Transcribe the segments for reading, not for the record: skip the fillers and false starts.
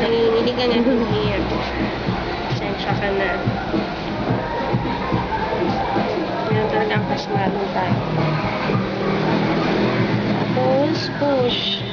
Nanginginig ka nga ng hair. Sensya ka na. Ngayon talaga ang kasmalong tayo. Tapos, push.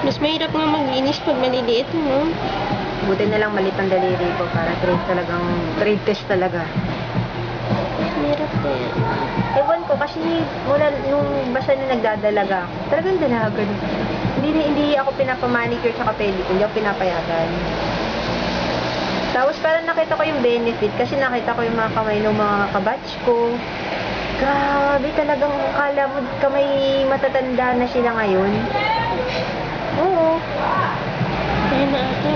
Mas mahirap nga maglinis pag maliliit, no? Buti na lang maliit ang daliri ko para trade test talaga. Mahirap na yan. Ewan ko kasi mula nung basta na nagdadalaga ako, talagang dalaga. Hindi ako pinapamanicure sa pedicure, hindi ako pinapayagan. Tapos parang nakita ko yung benefit kasi nakita ko yung mga kamay ng mga kabatch ko. Grabe, talagang akala mo kamay matatanda na sila ngayon. Oo. Ayun na ate.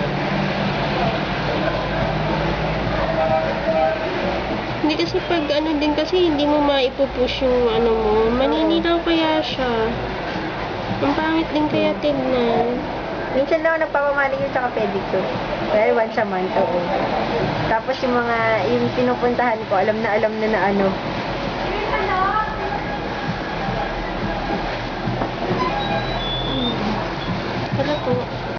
Hindi kasi pag ano din kasi hindi mo maipupush yung ano mo. Maninilaw kaya siya. Ang pangit din kaya tignan. Minsan lang ako nagpapamanicure sa pedicure. Pero once a month, oo. Tapos yung pinupuntahan ko, alam na ano. Wala po.